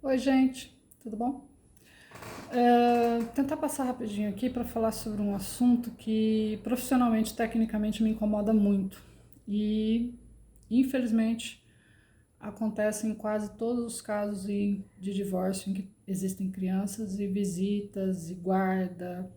Oi, gente, tudo bom? Tentar passar rapidinho aqui para falar sobre um assunto que profissionalmente, tecnicamente me incomoda muito e, infelizmente, acontece em quase todos os casos de divórcio em que existem crianças e visitas e guarda,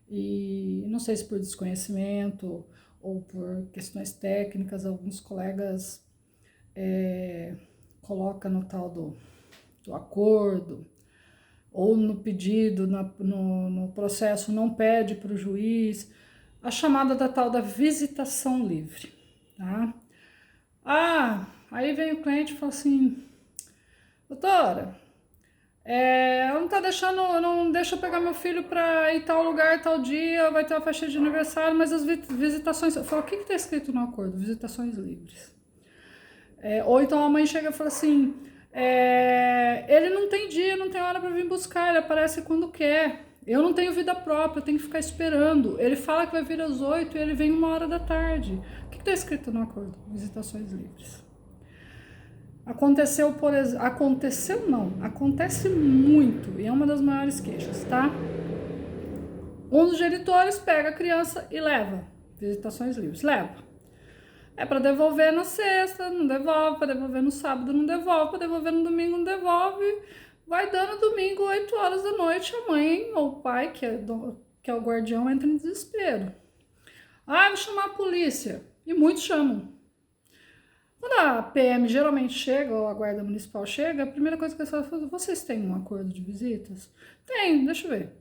e não sei se por desconhecimento ou por questões técnicas, alguns colegas colocam no tal do acordo, ou no pedido, no processo, não pede para o juiz, a chamada da tal da visitação livre, tá? Aí vem o cliente e fala assim, doutora, não tá deixando, não deixa eu pegar meu filho para ir tal lugar, tal dia, vai ter uma festa de aniversário, mas as visitações, eu falo, o que tá escrito no acordo? Visitações livres. Ou então a mãe chega e fala assim, ele não tem dia, não tem hora para vir buscar, ele aparece quando quer. Eu não tenho vida própria, eu tenho que ficar esperando. Ele fala que vai vir às 8 e ele vem 1 hora da tarde. O que está escrito no acordo? Visitações livres. Aconteceu, por exemplo, aconteceu não, acontece muito e é uma das maiores queixas, tá? Um dos genitores pega a criança e leva. Visitações livres, leva. É para devolver na sexta, não devolve, para devolver no sábado, não devolve, para devolver no domingo, não devolve. Vai dando domingo, 8 horas da noite, a mãe ou o pai, que é o guardião, entra em desespero. Vou chamar a polícia. E muitos chamam. Quando a PM geralmente chega, ou a guarda municipal chega, a primeira coisa que eles falam é: vocês têm um acordo de visitas? Tem, deixa eu ver.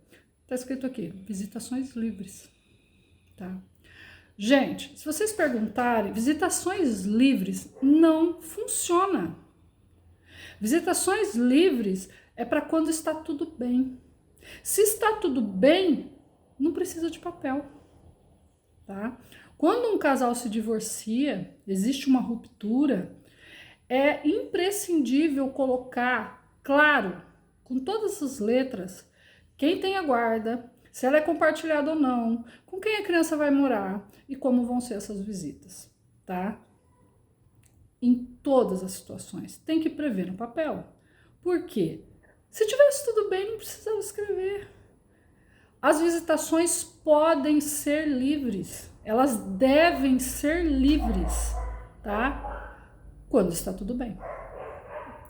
Tá escrito aqui, visitações livres, tá? Gente, se vocês perguntarem, visitações livres não funciona. Visitações livres é para quando está tudo bem. Se está tudo bem, não precisa de papel, tá? Quando um casal se divorcia, existe uma ruptura, é imprescindível colocar, claro, com todas as letras, quem tem a guarda, se ela é compartilhada ou não, com quem a criança vai morar e como vão ser essas visitas, tá? Em todas as situações. Tem que prever no papel. Por quê? Se tivesse tudo bem, não precisava escrever. As visitações podem ser livres. Elas devem ser livres, tá? Quando está tudo bem.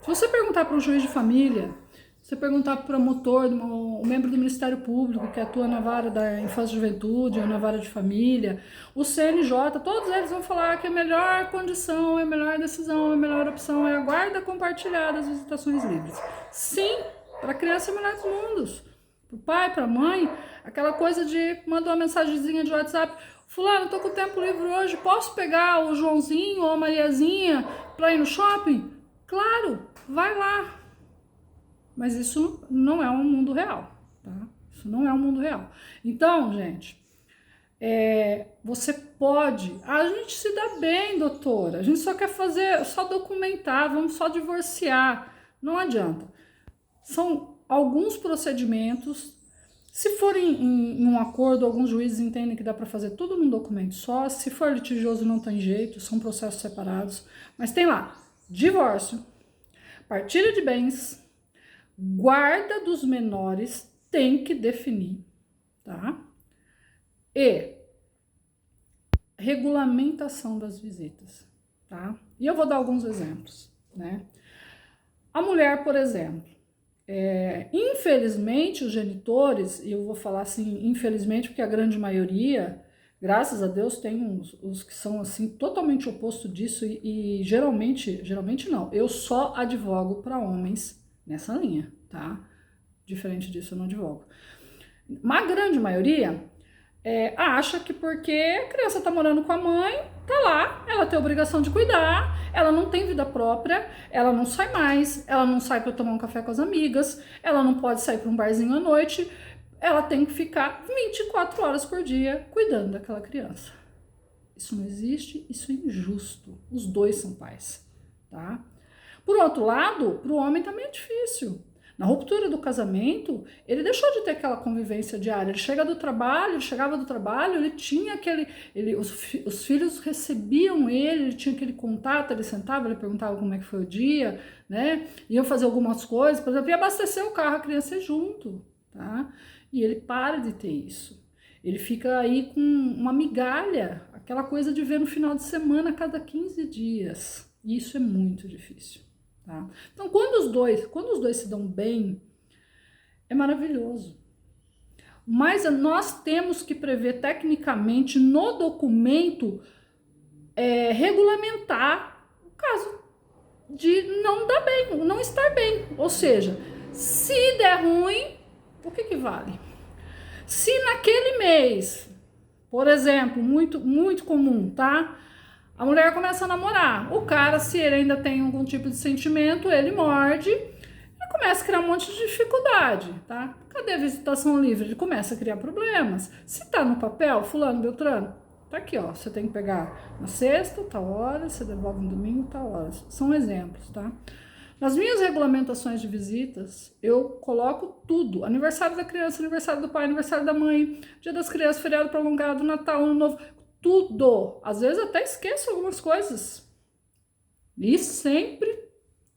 Se você perguntar para um juiz de família, se você perguntar para o promotor, um membro do Ministério Público que atua na vara da infância e juventude ou na vara de família, o CNJ, todos eles vão falar que a melhor condição, a melhor decisão, a melhor opção é a guarda compartilhada das visitações livres. Sim, para a criança é o melhor dos mundos. Para o pai, para a mãe, aquela coisa de mandar uma mensagenzinha de WhatsApp: fulano, tô com o tempo livre hoje, posso pegar o Joãozinho ou a Mariazinha para ir no shopping? Claro, vai lá. Mas isso não é um mundo real, tá? Isso não é um mundo real. Então, gente, você pode... A gente se dá bem, doutora. A gente só quer fazer, só documentar, vamos só divorciar. Não adianta. São alguns procedimentos. Se for em um acordo, alguns juízes entendem que dá para fazer tudo num documento só. Se for litigioso, não tem jeito, são processos separados. Mas tem lá, divórcio, partilha de bens, guarda dos menores, tem que definir, tá? E regulamentação das visitas, tá? E eu vou dar alguns exemplos, né? A mulher, por exemplo, infelizmente os genitores, e eu vou falar assim, infelizmente, porque a grande maioria, graças a Deus, tem os que são assim totalmente oposto disso e geralmente não. Eu só advogo para homens nessa linha, tá? Diferente disso, eu não advogo. Uma grande maioria acha que porque a criança tá morando com a mãe, tá lá, ela tem a obrigação de cuidar, ela não tem vida própria, ela não sai mais, ela não sai para tomar um café com as amigas, ela não pode sair para um barzinho à noite, ela tem que ficar 24 horas por dia cuidando daquela criança. Isso não existe, isso é injusto. Os dois são pais, tá? Por outro lado, para o homem também é difícil. Na ruptura do casamento, ele deixou de ter aquela convivência diária. Ele chegava do trabalho, ele tinha aquele... os filhos recebiam ele tinha aquele contato, ele sentava, ele perguntava como é que foi o dia, né? Iam fazer algumas coisas, por exemplo, ia abastecer o carro, a criança ia junto, tá? E ele para de ter isso. Ele fica aí com uma migalha, aquela coisa de ver no final de semana a cada 15 dias. E isso é muito difícil. Tá? Então, quando os dois se dão bem, é maravilhoso. Mas nós temos que prever tecnicamente no documento regulamentar o caso de não dar bem, não estar bem. Ou seja, se der ruim, o que vale? Se naquele mês, por exemplo, muito comum, tá? A mulher começa a namorar. O cara, se ele ainda tem algum tipo de sentimento, ele morde e começa a criar um monte de dificuldade, tá? Cadê a visitação livre? Ele começa a criar problemas. Se tá no papel, fulano, beltrano, tá aqui, ó. Você tem que pegar na sexta, tal hora, você devolve no domingo, tal hora. São exemplos, tá? Nas minhas regulamentações de visitas, eu coloco tudo. Aniversário da criança, aniversário do pai, aniversário da mãe, dia das crianças, feriado prolongado, Natal, Ano Novo... Tudo. Às vezes até esqueço algumas coisas. E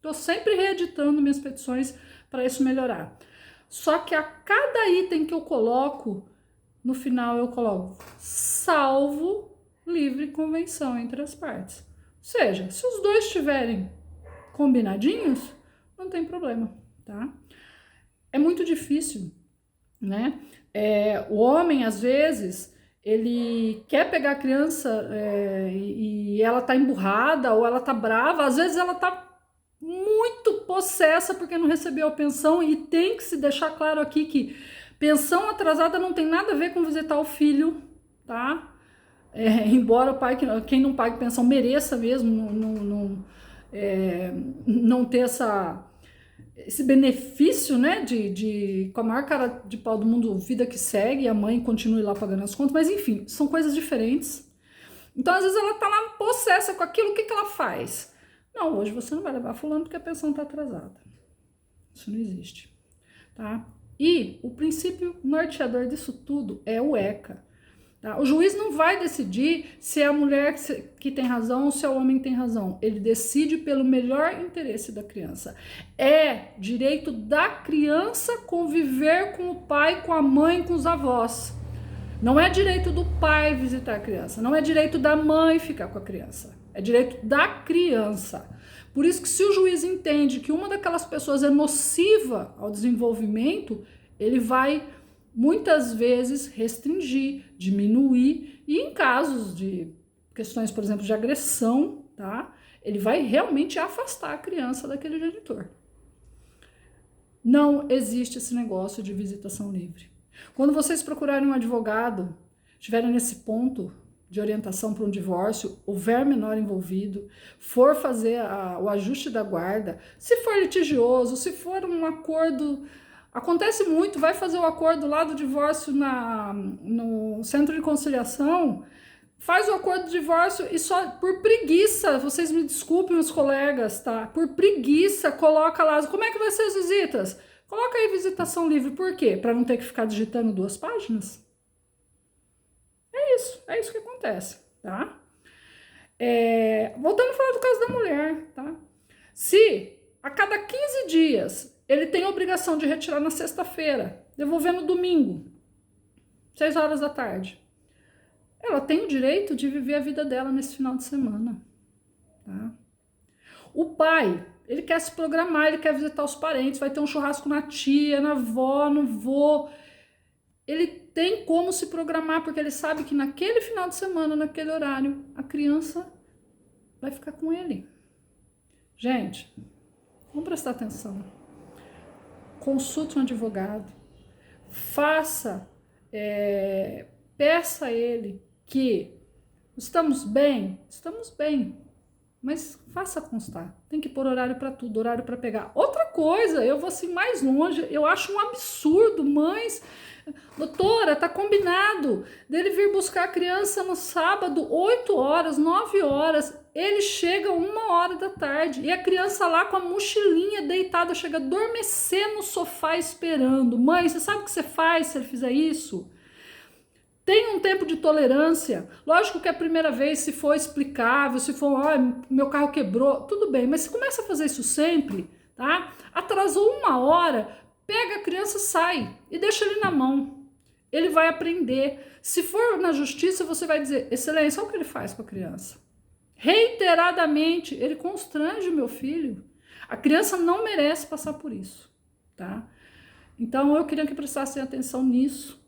tô sempre reeditando minhas petições para isso melhorar. Só que a cada item que eu coloco, no final eu coloco salvo livre convenção entre as partes. Ou seja, se os dois estiverem combinadinhos, não tem problema, tá? É muito difícil, né? O homem, às vezes... ele quer pegar a criança e ela tá emburrada ou ela tá brava, às vezes ela tá muito possessa porque não recebeu a pensão, e tem que se deixar claro aqui que pensão atrasada não tem nada a ver com visitar o filho, tá? Embora o pai, quem não paga pensão mereça mesmo não ter esse benefício, né, com a maior cara de pau do mundo, vida que segue, e a mãe continue lá pagando as contas, mas enfim, são coisas diferentes. Então, às vezes ela tá lá possessa com aquilo, o que ela faz? Não, hoje você não vai levar fulano porque a pensão tá atrasada. Isso não existe, tá? E o princípio norteador disso tudo é o ECA. Tá? O juiz não vai decidir se é a mulher que tem razão ou se é o homem que tem razão. Ele decide pelo melhor interesse da criança. É direito da criança conviver com o pai, com a mãe, com os avós. Não é direito do pai visitar a criança. Não é direito da mãe ficar com a criança. É direito da criança. Por isso que se o juiz entende que uma daquelas pessoas é nociva ao desenvolvimento, ele vai... muitas vezes restringir, diminuir, e em casos de questões, por exemplo, de agressão, tá? Ele vai realmente afastar a criança daquele genitor. Não existe esse negócio de visitação livre. Quando vocês procurarem um advogado, estiverem nesse ponto de orientação para um divórcio, houver menor envolvido, for fazer o ajuste da guarda, se for litigioso, se for um acordo... Acontece muito, vai fazer o acordo lá do divórcio no centro de conciliação, faz o acordo de divórcio e só por preguiça, vocês me desculpem os colegas, tá? Por preguiça, coloca lá, como é que vai ser as visitas? Coloca aí visitação livre, por quê? Para não ter que ficar digitando 2 páginas? É isso que acontece, tá? Voltando a falar do caso da mulher, tá? Se a cada 15 dias... ele tem a obrigação de retirar na sexta-feira, devolver no domingo, 6 horas da tarde. Ela tem o direito de viver a vida dela nesse final de semana. Tá? O pai, ele quer se programar, ele quer visitar os parentes, vai ter um churrasco na tia, na avó, no vô. Ele tem como se programar, porque ele sabe que naquele final de semana, naquele horário, a criança vai ficar com ele. Gente, vamos prestar atenção. Consulte um advogado, peça a ele que estamos bem, mas faça constar, tem que pôr horário para tudo, horário para pegar. Outra coisa, eu vou assim mais longe, eu acho um absurdo, mães, doutora, tá combinado dele vir buscar a criança no sábado, 8 horas, 9 horas, ele chega 1h da tarde e a criança lá com a mochilinha deitada chega a adormecer no sofá esperando. Mãe, você sabe o que você faz se ele fizer isso? Tem um tempo de tolerância. Lógico que a primeira vez, se for explicável, se for, meu carro quebrou, tudo bem. Mas se começa a fazer isso sempre, tá? Atrasou 1 hora, pega a criança, sai e deixa ele na mão. Ele vai aprender. Se for na justiça, você vai dizer, excelência, olha o que ele faz com a criança. Reiteradamente, ele constrange o meu filho. A criança não merece passar por isso, tá? Então, eu queria que prestassem atenção nisso.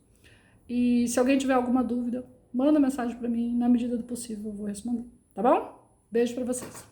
E se alguém tiver alguma dúvida, manda mensagem para mim, na medida do possível eu vou responder, tá bom? Beijo para vocês.